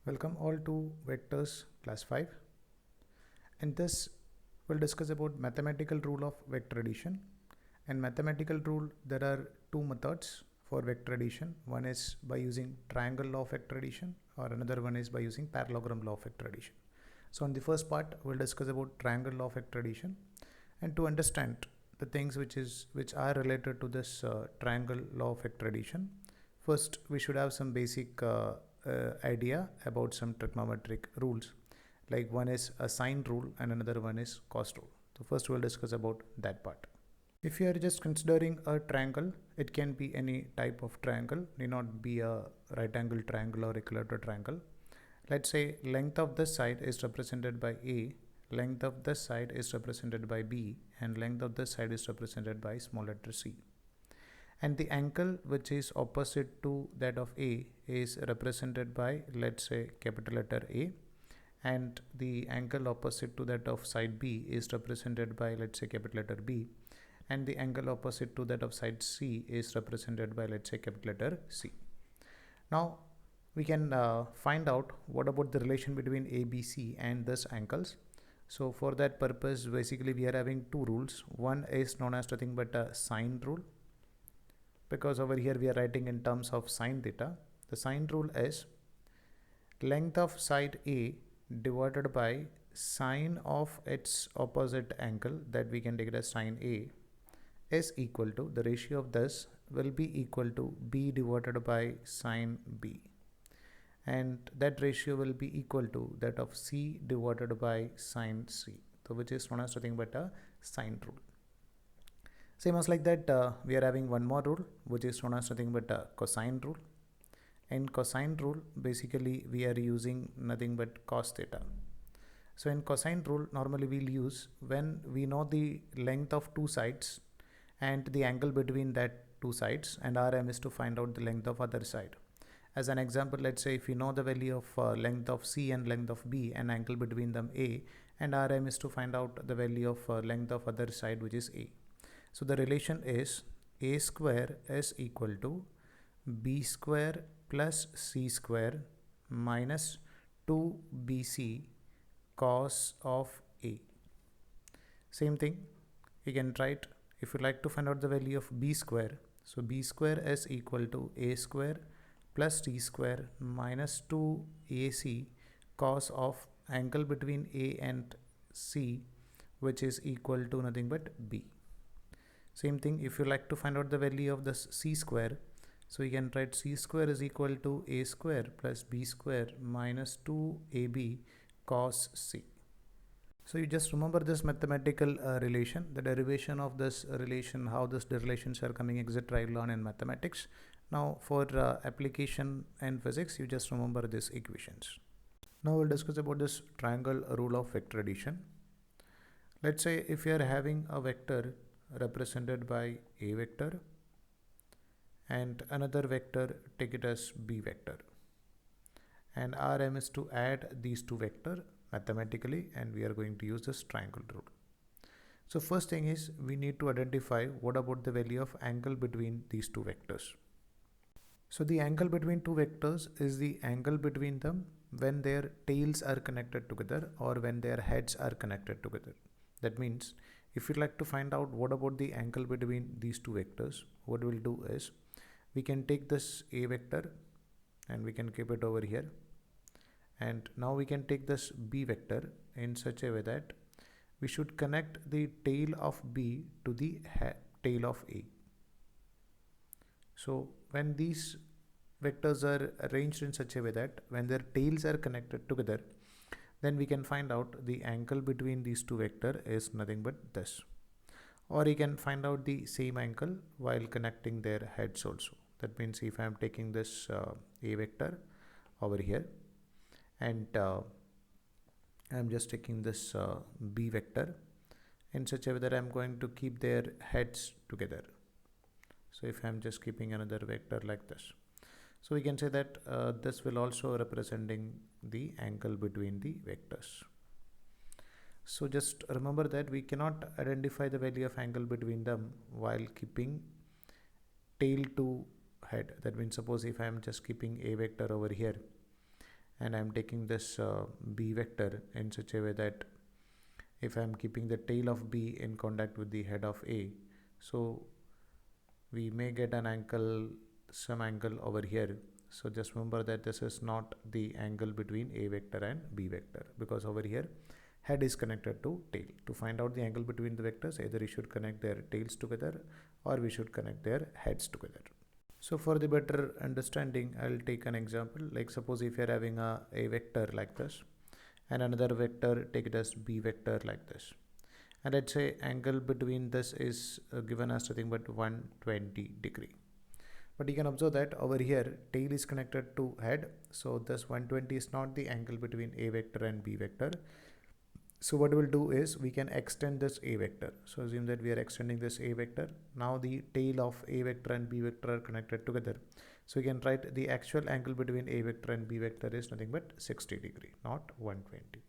Welcome all to Vectors class 5. In this we'll discuss about mathematical rule of vector addition. And mathematical rule, there are two methods for vector addition. One is by using triangle law of vector addition, or another one is by using parallelogram law of vector addition. So in the first part we'll discuss about triangle law of vector addition, and to understand the things which are related to this triangle law of vector addition, first we should have some basic idea about some trigonometric rules. Like one is a sine rule and another one is cos rule. So first we'll discuss about that part. If you are just considering a triangle, it can be any type of triangle, need not be a right angle triangle or equilateral triangle. Let's say length of this side is represented by A, length of this side is represented by B, and length of this side is represented by small letter c. And the angle which is opposite to that of A is represented by, let's say, capital letter A, and the angle opposite to that of side B is represented by, let's say, capital letter B, and the angle opposite to that of side C is represented by, let's say, capital letter C. Now we can find out what about the relation between ABC and this angles. So for that purpose, basically we are having two rules. One is known as nothing but a sine rule, because over here we are writing in terms of sine theta. The sine rule is length of side A divided by sine of its opposite angle, that we can take it as sine A, is equal to, the ratio of this will be equal to B divided by sine B, and that ratio will be equal to that of C divided by sine C, so which is known as nothing but a sine rule. Same as like that, we are having one more rule which is known as nothing but a cosine rule. In cosine rule, basically we are using nothing but cos theta. So in cosine rule, normally we'll use when we know the length of two sides and the angle between that two sides, and our aim is to find out the length of other side. As an example, let's say if we know the value of length of C and length of B and angle between them A, and our aim is to find out the value of length of other side, which is A. So the relation is A square is equal to B square plus C square minus 2BC cos of A. Same thing, you can write, if you like to find out the value of B square, so B square is equal to A square plus C square minus 2AC cos of angle between A and C, which is equal to nothing but B. Same thing, if you like to find out the value of this C square, so you can write C square is equal to A square plus B square minus 2AB cos C. So you just remember this mathematical relation, the derivation of this relation, how the relations are coming, etc. I learn in mathematics. Now for application in physics, you just remember these equations. Now we'll discuss about this triangle rule of vector addition. Let's say if you are having a vector represented by A vector and another vector, take it as B vector, and our aim is to add these two vectors mathematically, and we are going to use this triangle rule. So first thing is we need to identify what about the value of angle between these two vectors. So the angle between two vectors is the angle between them when their tails are connected together or when their heads are connected together. That means if you'd like to find out what about the angle between these two vectors, what we'll do is we can take this A vector and we can keep it over here, and now we can take this B vector in such a way that we should connect the tail of B to the tail of A. So when these vectors are arranged in such a way that when their tails are connected together, then we can find out the angle between these two vectors is nothing but this. Or you can find out the same angle while connecting their heads also. That means if I am taking this A vector over here, and I am just taking this B vector in such a way that I am going to keep their heads together. So if I am just keeping another vector like this, so we can say that this will also representing the angle between the vectors. So just remember that we cannot identify the value of angle between them while keeping tail to head. That means suppose if I am just keeping A vector over here and I'm taking this b vector in such a way that if I'm keeping the tail of b in contact with the head of a, so we may get an angle, some angle over here. So just remember that this is not the angle between a vector and b vector, because over here head is connected to tail. To find out the angle between the vectors, either we should connect their tails together or we should connect their heads together. So for the better understanding, I'll take an example. Like suppose if you're having a vector like this and another vector, take it as b vector like this. And let's say angle between this is given as nothing but 120 degree. But you can observe that over here tail is connected to head, so this 120 is not the angle between a vector and b vector. So what we'll do is we can extend this a vector. So assume that we are extending this a vector. Now the tail of a vector and b vector are connected together. So we can write the actual angle between a vector and b vector is nothing but 60 degree, not 120.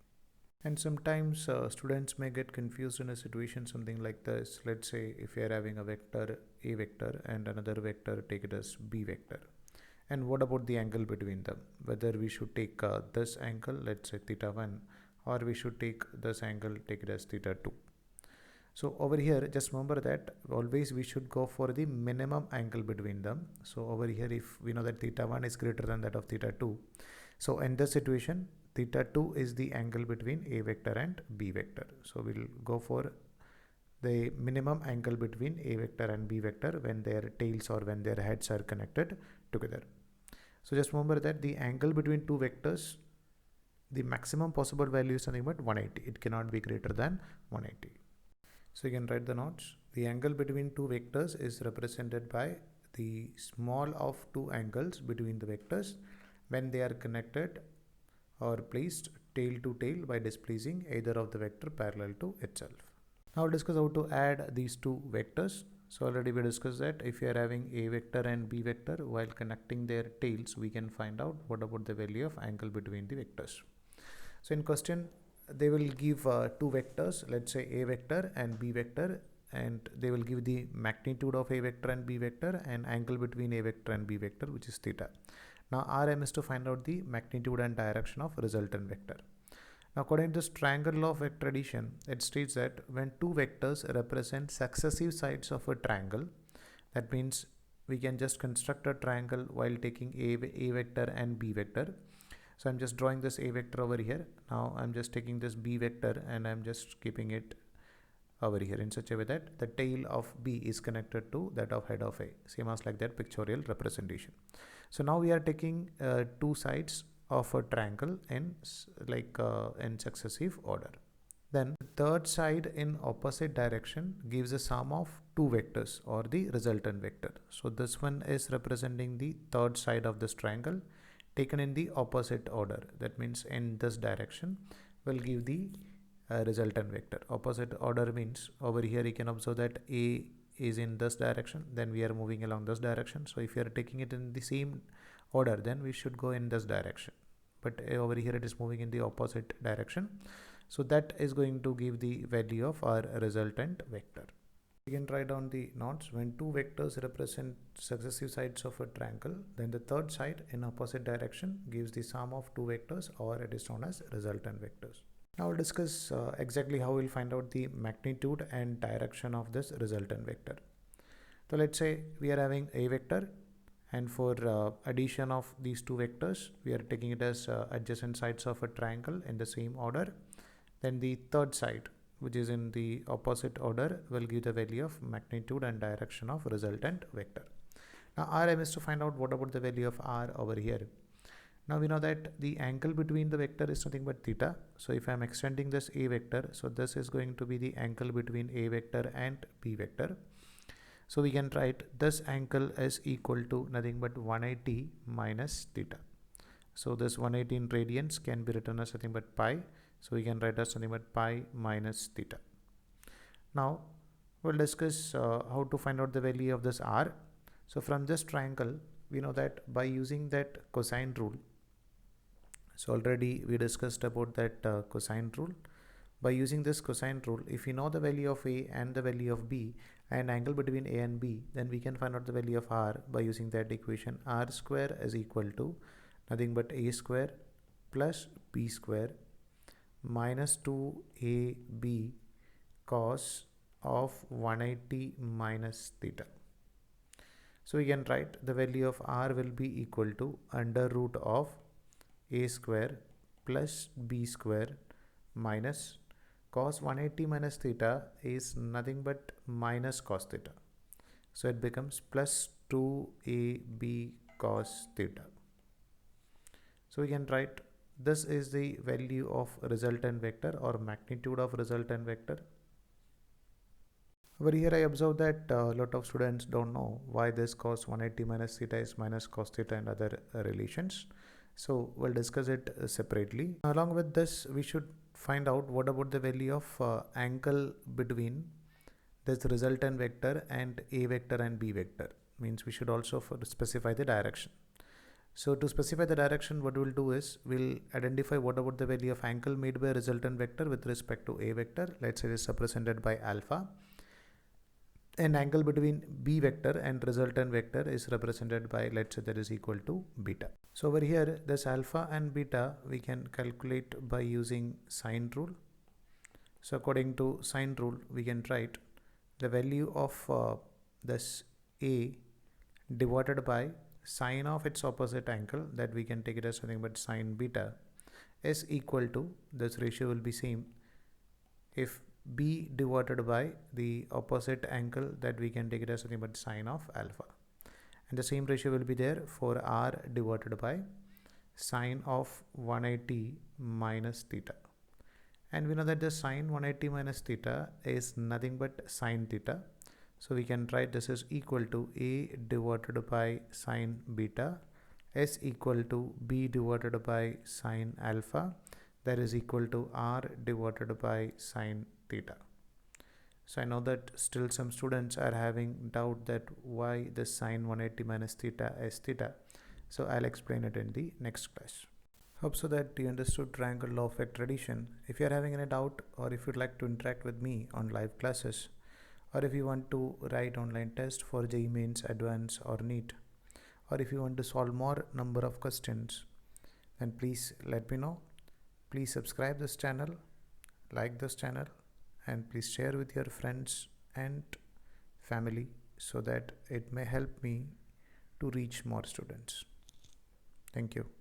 And sometimes students may get confused in a situation something like this. Let's say if you are having a vector a vector and another vector, take it as b vector. And what about the angle between them? Whether we should take this angle, let's say theta 1, or we should take this angle, take it as theta 2. So over here, just remember that always we should go for the minimum angle between them. So over here, if we know that theta 1 is greater than that of theta 2, so in this situation, theta 2 is the angle between a vector and b vector. So we'll go for the minimum angle between a vector and b vector when their tails or when their heads are connected together. So just remember that the angle between two vectors, the maximum possible value is something but 180. It cannot be greater than 180. So you can write the notes. The angle between two vectors is represented by the small of two angles between the vectors when they are connected or placed tail to tail by displacing either of the vector parallel to itself. Now we'll discuss how to add these two vectors. So already we discussed that if you are having a vector and b vector, while connecting their tails, we can find out what about the value of angle between the vectors. So in question, they will give two vectors, let's say a vector and b vector, and they will give the magnitude of a vector and b vector and angle between a vector and b vector, which is theta. Now our aim is to find out the magnitude and direction of resultant vector. Now according to this triangle law of vector addition, it states that when two vectors represent successive sides of a triangle, that means we can just construct a triangle while taking a vector and b vector. So I'm just drawing this a vector over here. Now I'm just taking this b vector and I'm just keeping it over here in such a way that the tail of b is connected to that of head of a, same as like that pictorial representation. So now we are taking two sides of a triangle in in successive order. Then the third side in opposite direction gives a sum of two vectors or the resultant vector. So this one is representing the third side of this triangle taken in the opposite order. That means in this direction will give the resultant vector. Opposite order means over here you can observe that a is in this direction, then we are moving along this direction. So if you are taking it in the same order, then we should go in this direction, but over here it is moving in the opposite direction. So that is going to give the value of our resultant vector. We can write down the notes. When two vectors represent successive sides of a triangle, then the third side in opposite direction gives the sum of two vectors, or it is known as resultant vectors. Now we'll discuss exactly how we'll find out the magnitude and direction of this resultant vector. So let's say we are having a vector, and for addition of these two vectors, we are taking it as adjacent sides of a triangle in the same order. Then the third side, which is in the opposite order, will give the value of magnitude and direction of resultant vector. Now our aim is to find out what about the value of r over here. Now we know that the angle between the vector is nothing but theta. So if I am extending this a vector, so this is going to be the angle between a vector and b vector. So we can write this angle is equal to nothing but 180 minus theta. So this 180 in radians can be written as nothing but pi. So we can write as nothing but pi minus theta. Now we'll discuss how to find out the value of this r. So from this triangle, we know that by using that cosine rule, so already we discussed about that cosine rule. By using this cosine rule, if we know the value of a and the value of b and angle between a and b, then we can find out the value of r by using that equation. R square is equal to nothing but a square plus b square minus 2ab cos of 180 minus theta. So we can write the value of r will be equal to under root of a square plus b square minus cos 180 minus theta is nothing but minus cos theta. So it becomes plus 2ab cos theta. So we can write this is the value of resultant vector or magnitude of resultant vector. Over here I observe that a lot of students don't know why this cos 180 minus theta is minus cos theta and other relations. So we'll discuss it separately. Along with this, we should find out what about the value of angle between this resultant vector and a vector and b vector. Means we should also specify the direction. So to specify the direction, what we'll do is we'll identify what about the value of angle made by a resultant vector with respect to a vector. Let's say it is represented by alpha. An angle between b vector and resultant vector is represented by, let's say, that is equal to beta. So over here, this alpha and beta we can calculate by using sine rule. So according to sine rule, we can write the value of this a divided by sine of its opposite angle, that we can take it as nothing but sine beta, is equal to, this ratio will be same if b divided by the opposite angle, that we can take it as nothing but sine of alpha, and the same ratio will be there for r divided by sine of 180 minus theta. And we know that the sine 180 minus theta is nothing but sine theta. So we can write this is equal to a divided by sine beta is equal to b divided by sine alpha, that is equal to r divided by sine theta. So I know that still some students are having doubt that why the sine 180 minus theta is theta. So I'll explain it in the next class. Hope so that you understood triangle law of vector addition. If you are having any doubt, or if you'd like to interact with me on live classes, or if you want to write online test for JEE Mains, Advanced or NEET, or if you want to solve more number of questions, then please let me know. Please subscribe this channel, like this channel, and please share with your friends and family so that it may help me to reach more students. Thank you.